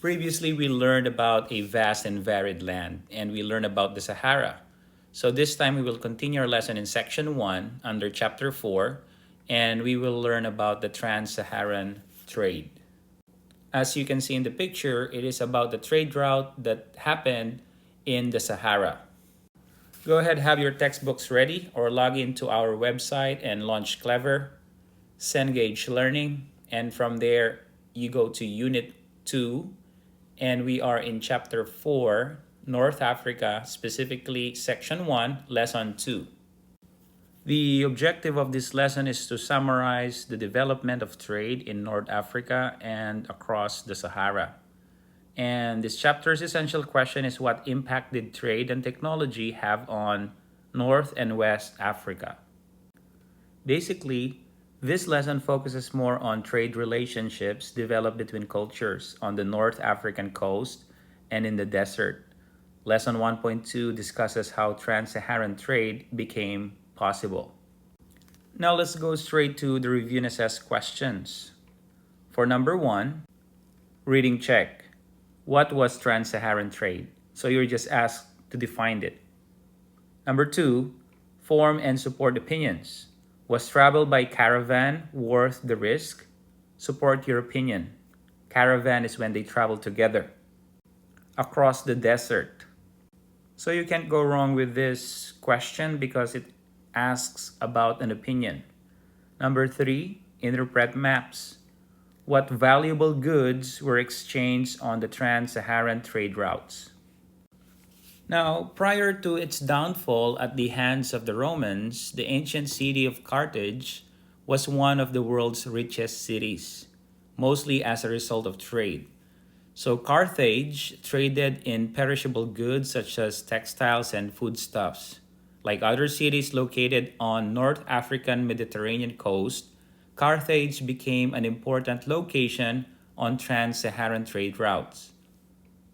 Previously, we learned about a vast and varied land, and we learned about the Sahara. So this time we will continue our lesson in section 1 under chapter 4, and we will learn about the Trans-Saharan trade. As you can see in the picture, it is about the trade route that happened in the Sahara. Go ahead, have your textbooks ready or log into our website and launch Clever, Cengage Learning, and from there you go to Unit 2, and we are in Chapter 4, North Africa, specifically Section 1, Lesson 2. The objective of this lesson is to summarize the development of trade in North Africa and across the Sahara. And this chapter's essential question is, what impact did trade and technology have on North and West Africa? Basically, this lesson focuses more on trade relationships developed between cultures on the North African coast and in the desert. Lesson 1.2 discusses how Trans-Saharan trade became possible. Now let's go straight to the review and assess questions. For number 1, reading check. What was Trans-Saharan trade? So you're just asked to define it. Number 2, form and support opinions. Was travel by caravan worth the risk? Support your opinion. Caravan is when they travel together. Across the desert. So you can't go wrong with this question because it asks about an opinion. Number 3, interpret maps. What valuable goods were exchanged on the Trans-Saharan trade routes? Now, prior to its downfall at the hands of the Romans, the ancient city of Carthage was one of the world's richest cities, mostly as a result of trade. So Carthage traded in perishable goods such as textiles and foodstuffs. Like other cities located on North African Mediterranean coast, Carthage became an important location on Trans-Saharan trade routes.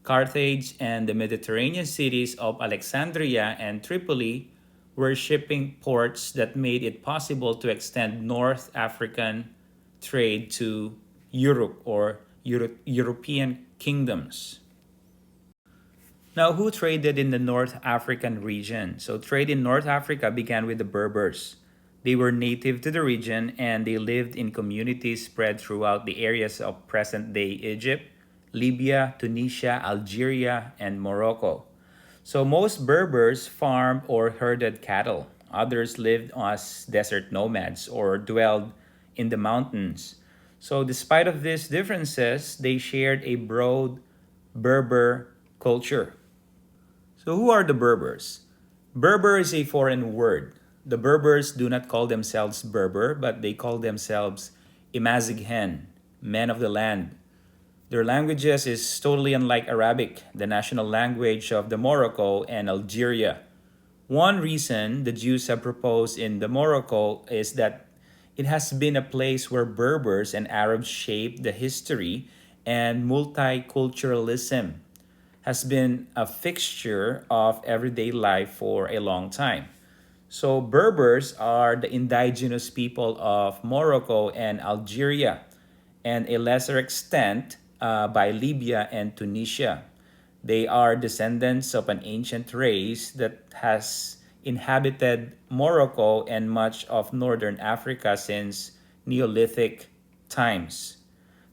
Carthage and the Mediterranean cities of Alexandria and Tripoli were shipping ports that made it possible to extend North African trade to Europe or European kingdoms. Now, who traded in the North African region? So trade in North Africa began with the Berbers. They were native to the region and they lived in communities spread throughout the areas of present-day Egypt, Libya, Tunisia, Algeria, and Morocco. So most Berbers farmed or herded cattle. Others lived as desert nomads or dwelled in the mountains. So despite of these differences, they shared a broad Berber culture. So who are the Berbers? Berber is a foreign word. The Berbers do not call themselves Berber, but they call themselves Imazighen, men of the land. Their languages is totally unlike Arabic, the national language of the Morocco and Algeria. One reason the Jews have proposed in the Morocco is that it has been a place where Berbers and Arabs shaped the history, and multiculturalism has been a fixture of everyday life for a long time. So Berbers are the indigenous people of Morocco and Algeria, and a lesser extent by Libya and Tunisia. They are descendants of an ancient race that has inhabited Morocco and much of northern Africa since Neolithic times.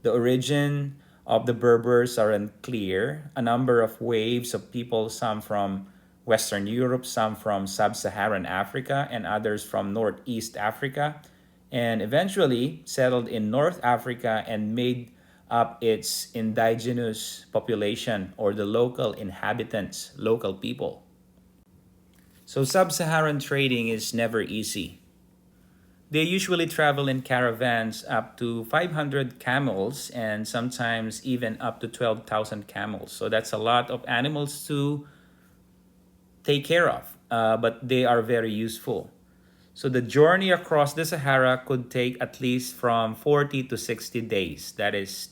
The origin of the Berbers are unclear. A number of waves of people, some from Western Europe, some from Sub-Saharan Africa, and others from Northeast Africa, and eventually settled in North Africa and made up its indigenous population or the local inhabitants, local people. So Sub-Saharan trading is never easy. They usually travel in caravans up to 500 camels and sometimes even up to 12,000 camels. So that's a lot of animals to take care of, but they are very useful. So the journey across the Sahara could take at least from 40 to 60 days, that is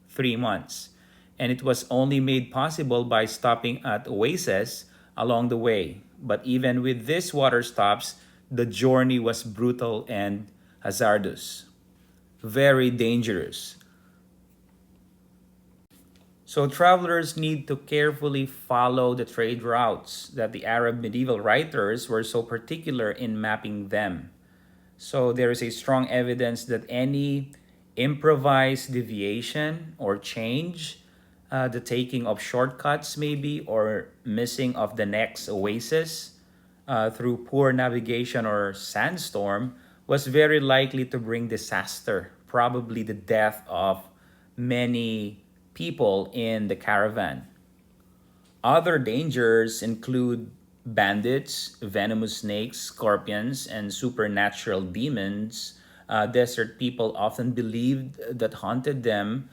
3 months. And it was only made possible by stopping at oases along the way. But even with these water stops, the journey was brutal and hazardous, very dangerous. So travelers need to carefully follow the trade routes that the Arab medieval writers were so particular in mapping them. So there is a strong evidence that any improvised deviation or change, the taking of shortcuts maybe, or missing of the next oasis through poor navigation or sandstorm, was very likely to bring disaster, probably the death of many people in the caravan. Other dangers include bandits, venomous snakes, scorpions, and supernatural demons. Desert people often believed that haunted them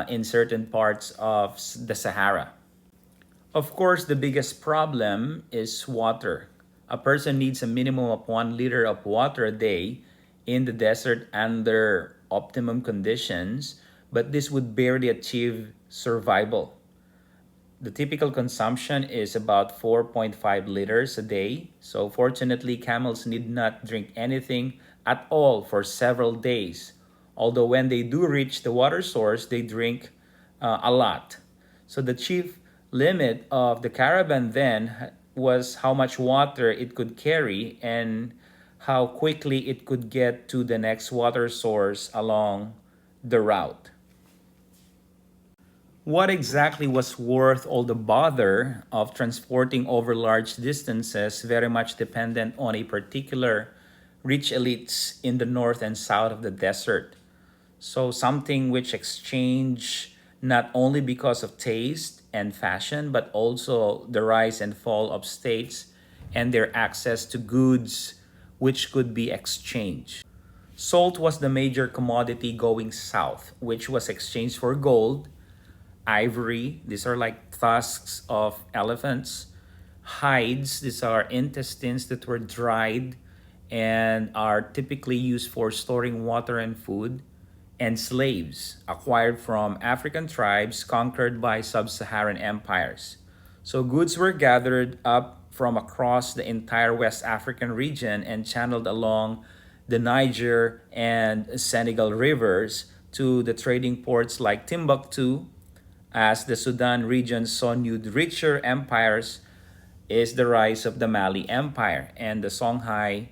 in certain parts of the Sahara. Of course, the biggest problem is water. A person needs a minimum of 1 liter of water a day in the desert under optimum conditions, but this would barely achieve survival. The typical consumption is about 4.5 liters a day. So, fortunately, camels need not drink anything at all for several days. Although, when they do reach the water source, they drink a lot. So, the chief limit of the caravan then was how much water it could carry and how quickly it could get to the next water source along the route. What exactly was worth all the bother of transporting over large distances very much dependent on a particular rich elites in the north and south of the desert. So something which exchange not only because of taste and fashion, but also the rise and fall of states and their access to goods which could be exchanged. Salt was the major commodity going south, which was exchanged for gold, ivory, these are like tusks of elephants, hides, these are intestines that were dried and are typically used for storing water and food, and slaves acquired from African tribes conquered by sub-Saharan empires. So goods were gathered up from across the entire West African region and channeled along the Niger and Senegal rivers to the trading ports like Timbuktu. As the Sudan region saw new richer empires, is the rise of the Mali Empire and the Songhai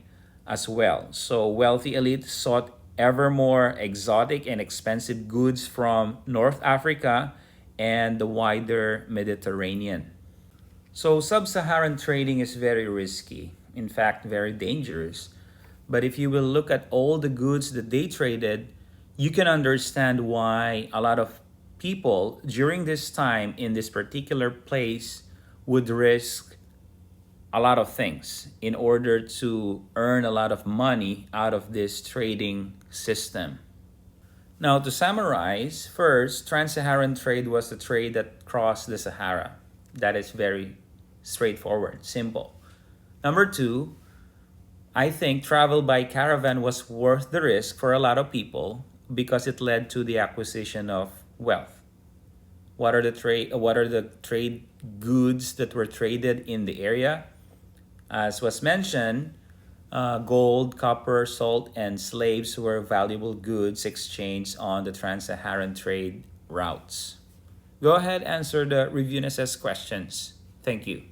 as well. So wealthy elite sought ever more exotic and expensive goods from North Africa and the wider Mediterranean. So sub-Saharan trading is very risky, in fact very dangerous. But if you will look at all the goods that they traded, you can understand why a lot of people during this time in this particular place would risk a lot of things in order to earn a lot of money out of this trading system. Now, to summarize, first, Trans-Saharan trade was the trade that crossed the Sahara. That is very straightforward, simple. Number two, I think travel by caravan was worth the risk for a lot of people because it led to the acquisition of wealth. What are the trade goods that were traded in the area? As was mentioned, gold, copper, salt, and slaves were valuable goods exchanged on the Trans-Saharan trade routes. Go ahead, answer the review and assess questions. Thank you.